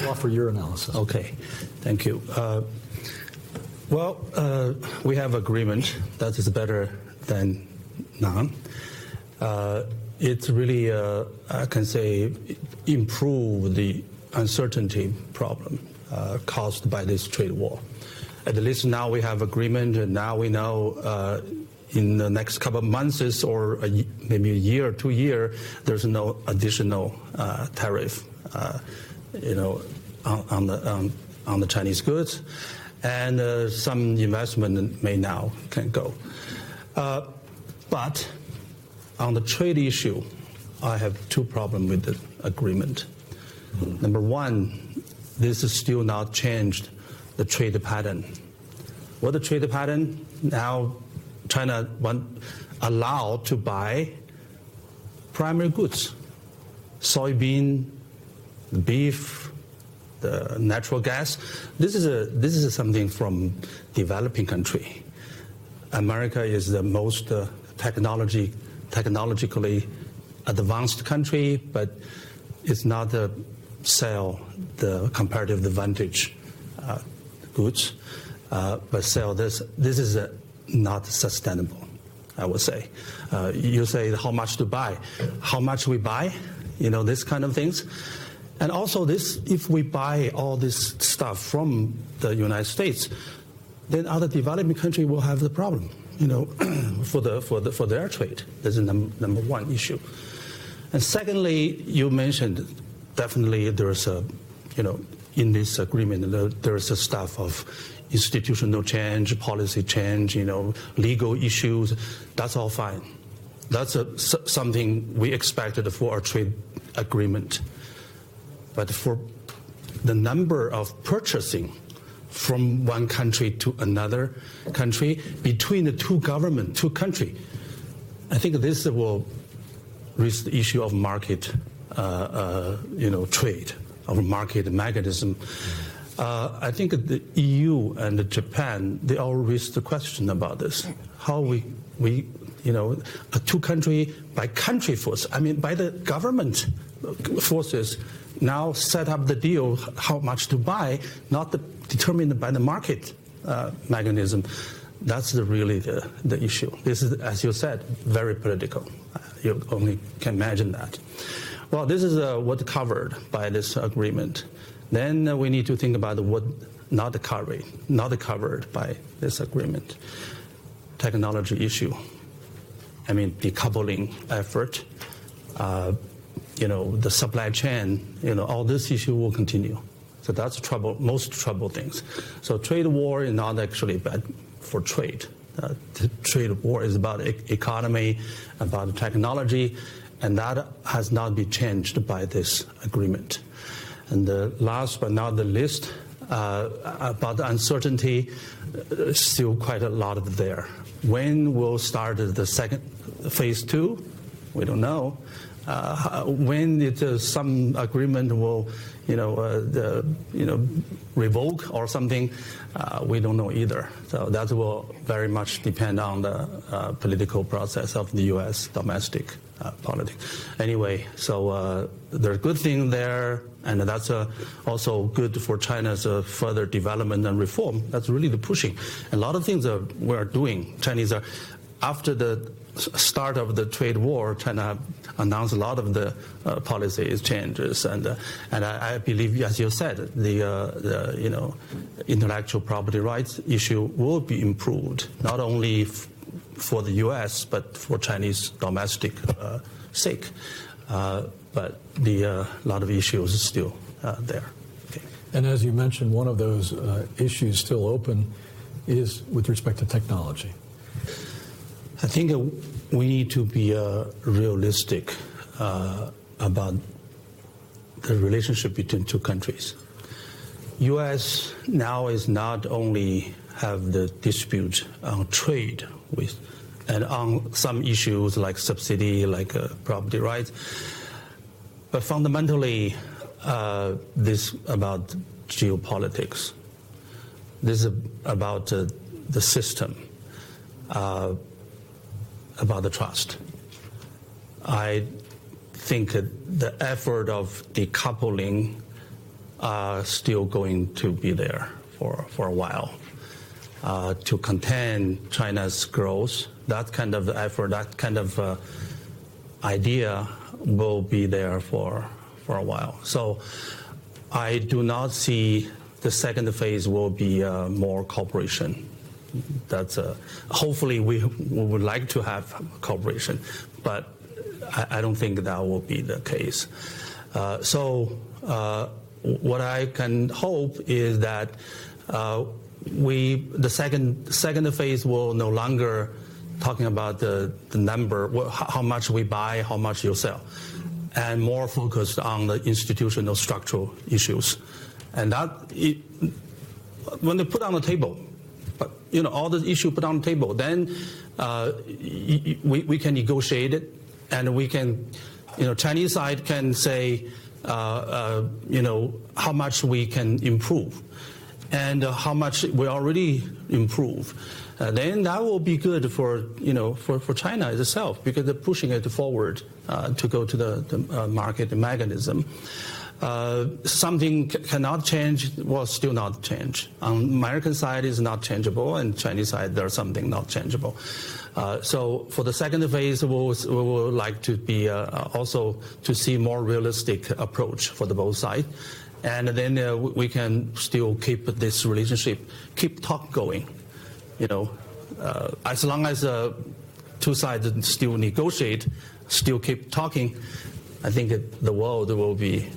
Offer your analysis. Okay, thank you. We have agreement that is better than none. It really, I can say, improve the uncertainty problem caused by this trade war. At least now we have agreement, and now we know in the next couple of months or maybe a year or 2 years, there's no additional tariff, on the Chinese goods, and some investment may now can go. But on the trade issue, I have two problems with the agreement. Mm-hmm. Number one, this is still not changed the trade pattern. What the trade pattern? Now China allowed to buy primary goods, soybean, beef, the natural gas. This is something from developing country. America is the most technologically advanced country, but it's not sell the comparative advantage goods, but sell this. This is not sustainable, I would say. You say how much to buy, how much we buy, this kind of things. And also this, if we buy all this stuff from the United States, then other developing countries will have the problem, for their trade. This is number one issue. And secondly, you mentioned definitely there's in this agreement, there's a stuff of institutional change, policy change, legal issues. That's all fine. That's something we expected for a trade agreement. But for the number of purchasing from one country to another country, between the two countries, I think this will raise the issue of market, trade, of market mechanism. I think the EU and Japan, they all raised the question about this. How we a two country by country force, by the government forces now set up the deal how much to buy, not determined by the market mechanism. That's really the issue. This is, as you said, very political. You only can imagine that. Well, this is what covered by this agreement. Then we need to think about what not covered by this agreement. Technology issue. Decoupling effort. The supply chain. All this issue will continue. So that's most trouble things. So trade war is not actually bad for trade. The trade war is about economy, about technology, and that has not been changed by this agreement. And last but not the least, about the uncertainty, still quite a lot there. When will start the second phase 2? We don't know. When some agreement will, revoke or something, we don't know either. So that will very much depend on the political process of the U.S. domestic politics. Anyway, so there's good thing there, and that's also good for China's further development and reform. That's really the pushing. A lot of things we're doing. Chinese are, after the start of the trade war, China announced a lot of the policy changes, and I believe, as you said, the intellectual property rights issue will be improved, not only for the U.S. but for Chinese domestic sake. But a lot of issues are still there. Okay. And as you mentioned, one of those issues still open is with respect to technology. I think we need to be realistic about the relationship between two countries. U.S. now is not only have the dispute on trade with, and on some issues like subsidy, like property rights, but fundamentally this about geopolitics. This is about the system. About the trust. I think the effort of decoupling are still going to be there for a while to contain China's growth. That kind of effort, that kind of idea will be there for a while. So I do not see the second phase will be more cooperation. That's hopefully we would like to have cooperation, but I don't think that will be the case. So what I can hope is that the second phase will no longer talking about the number, how much we buy, how much you sell, and more focused on the institutional structural issues. And that, when they put on the table, but all the issues put on the table, then we can negotiate it, and we can, Chinese side can say, how much we can improve, and how much we already improve. Then that will be good for China itself, because they're pushing it forward to go to the market mechanism. Something cannot change, will still not change. On American side is not changeable, and Chinese side there's something not changeable. So for the second phase, we will like to be also to see more realistic approach for the both sides, and then we can still keep this relationship, keep talk going. As long as two sides still negotiate, still keep talking, I think the world will be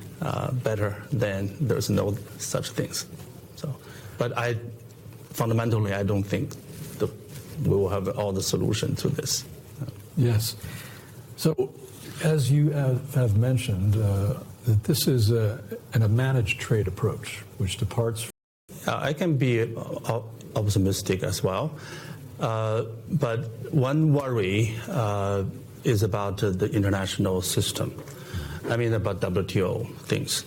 better than there's no such things. So, but fundamentally, I don't think we will have all the solution to this. Yes. So, as you have mentioned, that this is a managed trade approach, which departs. I can be optimistic as well, but one worry is about the international system. I mean, about WTO things.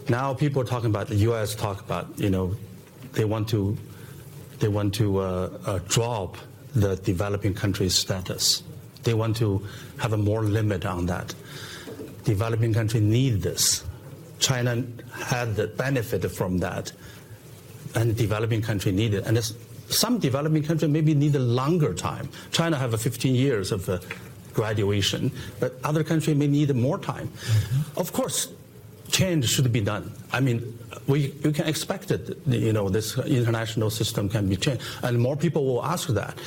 Now people are talking about, the U.S. talk about, they want to drop the developing country status. They want to have a more limit on that. Developing country need this. China had the benefit from that, and developing country need it. And some developing country maybe need a longer time. China have 15 years of graduation, but other countries may need more time. Mm-hmm. Of course, change should be done. I mean, you can expect it. This international system can be changed, and more people will ask that.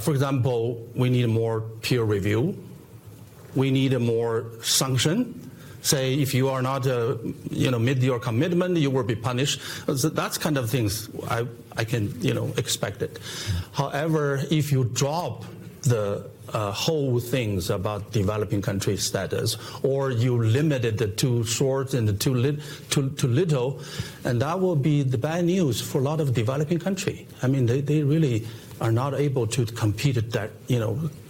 For example, we need more peer review. We need a more sanction. Say, if you are not, meet your commitment, you will be punished. So that's kind of things I can, expect it. However, if you drop the whole things about developing country status, or you limit it too short and too little, and that will be the bad news for a lot of developing country. I mean, they really are not able to compete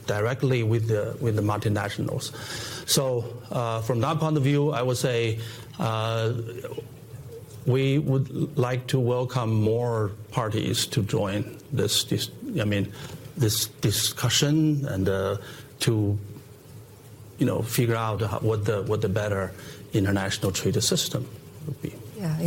directly with the multinationals. So from that point of view, I would say we would like to welcome more parties to join this discussion, and to figure out what the better international trade system would be. Yeah.